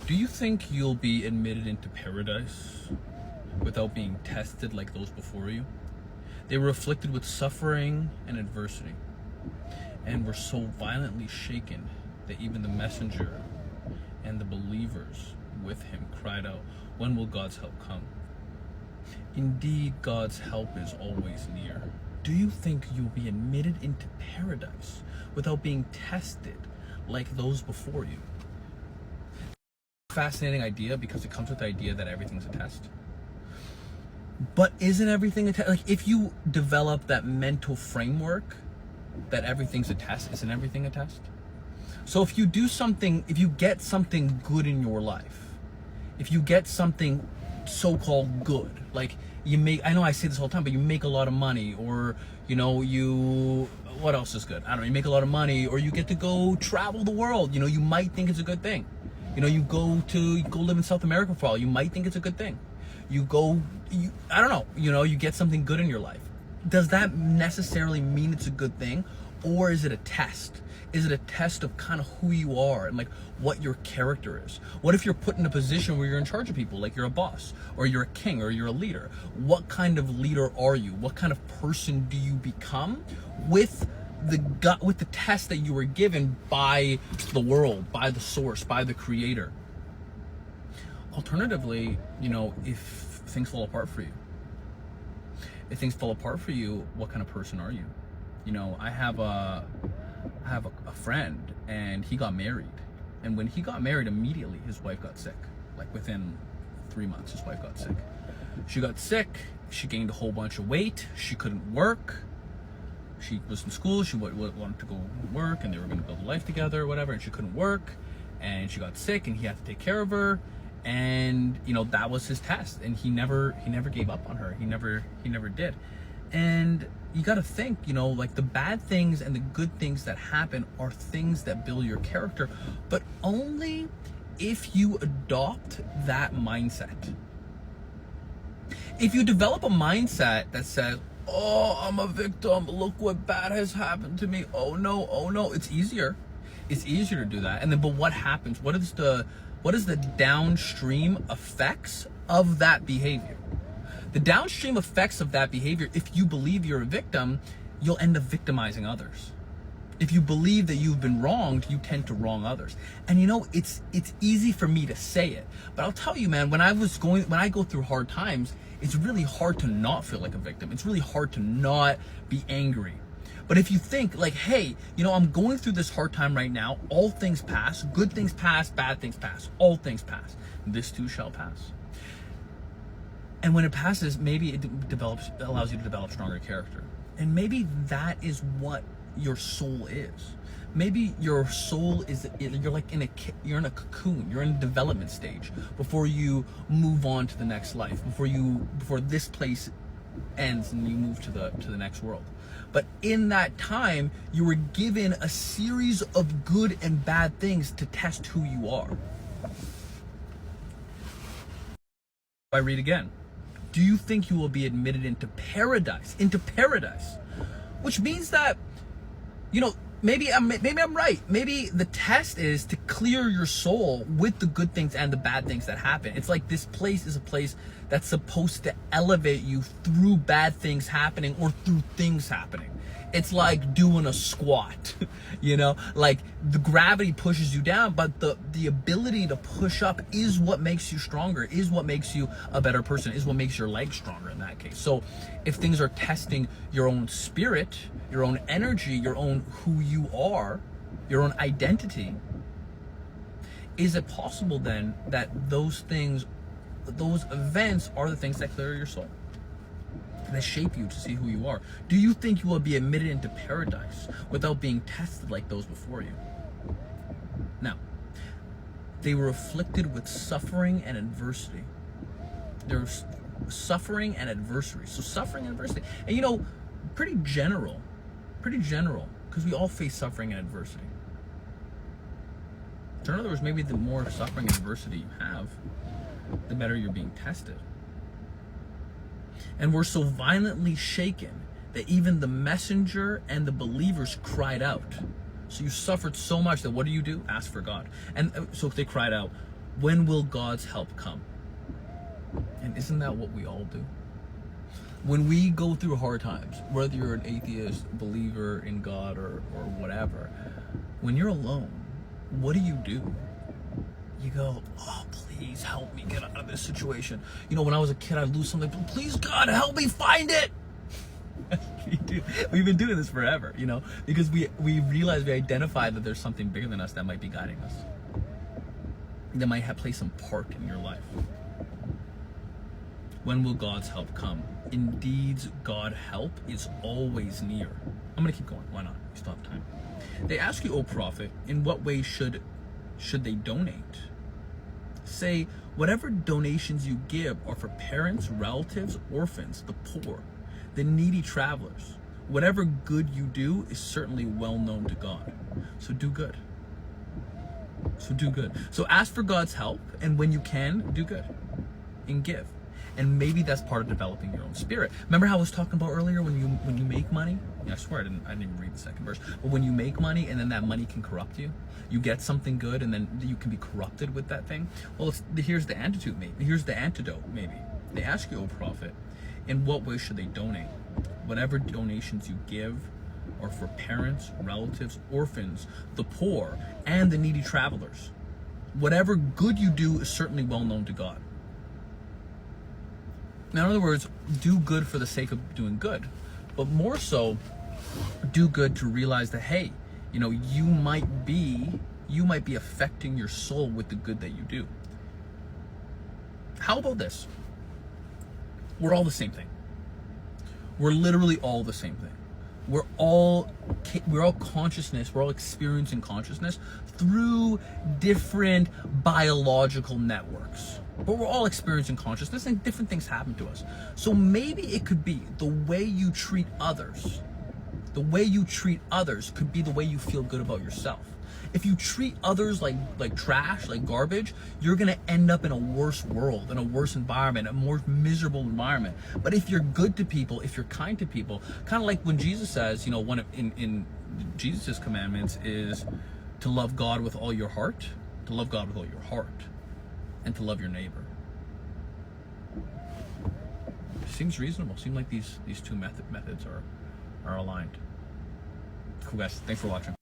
Do you think you'll be admitted into paradise without being tested like those before you? They were afflicted with suffering and adversity, and were so violently shaken that even the messenger and the believers with him cried out, "When will God's help come?" Indeed, God's help is always near. Do you think you'll be admitted into paradise without being tested like those before you? Fascinating idea, because it comes with the idea that everything's a test. But isn't everything a test? Like, if you develop that mental framework that everything's a test, isn't everything a test? So if you do something, if you get something good in your life, if you get something so-called good, like you make, I know I say this all the time, but you make a lot of money, or what else is good? I don't know, you make a lot of money, or you get to go travel the world, you might think it's a good thing. You go live in South America for a while, you might think it's a good thing. I don't know, you get something good in your life. Does that necessarily mean it's a good thing? Or is it a test? Is it a test of kind of who you are and like what your character is? What if you're put in a position where you're in charge of people, like you're a boss, or you're a king, or you're a leader? What kind of leader are you? What kind of person do you become with the test that you were given by the world, by the source, by the creator? Alternatively, if things fall apart for you, what kind of person are you? I have a friend, and he got married, and when he got married, immediately his wife got sick. Like within 3 months, his wife got sick. She got sick. She gained a whole bunch of weight. She couldn't work. She was in school. She wanted to go work, and they were going to build a life together or whatever, and she couldn't work, and she got sick, and he had to take care of her. And that was his test, and he never gave up on her. He never did. And you got to think, like the bad things and the good things that happen are things that build your character, but only if you adopt that mindset. If you develop a mindset that says, "Oh, I'm a victim, look what bad has happened to me, oh no," it's easier to do that. And then, but what happens? What is the downstream effects of that behavior? The downstream effects of that behavior, if you believe you're a victim, you'll end up victimizing others. If you believe that you've been wronged, you tend to wrong others. And it's easy for me to say it, but I'll tell you, man, when I go through hard times, it's really hard to not feel like a victim. It's really hard to not be angry. But if you think like, hey, I'm going through this hard time right now, all things pass, good things pass, bad things pass, all things pass, this too shall pass. And when it passes, maybe it allows you to develop stronger character. And maybe that is what your soul is. Maybe your soul is, you're in a cocoon, you're in a development stage before you move on to the next life, before this place ends and you move to the next world. But in that time, you were given a series of good and bad things to test who you are. I read again. Do you think you will be admitted into paradise? Which means that, maybe I'm right. Maybe the test is to clear your soul with the good things and the bad things that happen. It's like this place is a place that's supposed to elevate you through bad things happening or through things happening. It's like doing a squat, like the gravity pushes you down, but the ability to push up is what makes you stronger, is what makes you a better person, is what makes your legs stronger in that case. So if things are testing your own spirit, your own energy, your own who you are, your own identity, is it possible then that those events are the things that clear your soul, that shape you to see who you are? Do you think you will be admitted into paradise without being tested like those before you? Now, they were afflicted with suffering and adversity. There's suffering and adversity. So suffering and adversity. And pretty general, because we all face suffering and adversity. So in other words, maybe the more suffering and adversity you have, the better you're being tested. And we're so violently shaken that even the messenger and the believers cried out. So you suffered so much that what do? Ask for God. And so they cried out, When will God's help come? And isn't that what we all do? When we go through hard times, whether you're an atheist, believer in God, or whatever, when you're alone, what do? You go, oh, please help me get out of this situation. You know, when I was a kid, I'd lose something. Please, God, help me find it. We've been doing this forever, you know, because we realize, we identify that there's something bigger than us that might be guiding us, that might have play some part in your life. When will God's help come? Indeed, God's help is always near. I'm going to keep going. Why not? We still have time. They ask you, O prophet, in what way should they donate? Say, whatever donations you give are for parents, relatives, orphans, the poor, the needy travelers. Whatever good you do is certainly well known to God. So do good. So ask for God's help, and when you can, do good and give. And maybe that's part of developing your own spirit. Remember how I was talking about earlier when you make money? Yeah, I swear I didn't even read the second verse. But when you make money and then that money can corrupt you, you get something good and then you can be corrupted with that thing. Well, here's the antidote. Maybe they ask you, O prophet, in what way should they donate? Whatever donations you give are for parents, relatives, orphans, the poor, and the needy travelers. Whatever good you do is certainly well known to God. Now, in other words, do good for the sake of doing good, but more so, do good to realize that, hey, you know, you might be affecting your soul with the good that you do. How about this? We're all the same thing. We're literally all the same thing. We're all consciousness. We're all experiencing consciousness through different biological networks. But we're all experiencing consciousness and different things happen to us. So maybe it could be the way you treat others. The way you treat others could be the way you feel good about yourself. If you treat others like trash, like garbage, you're gonna end up in a worse world, in a worse environment, a more miserable environment. But if you're good to people, if you're kind to people, kind of like when Jesus says, you know, one of in Jesus's commandments is to love God with all your heart, and to love your neighbor. Seems reasonable. Seems like these two methods are aligned. Cool, guys. Thanks for watching.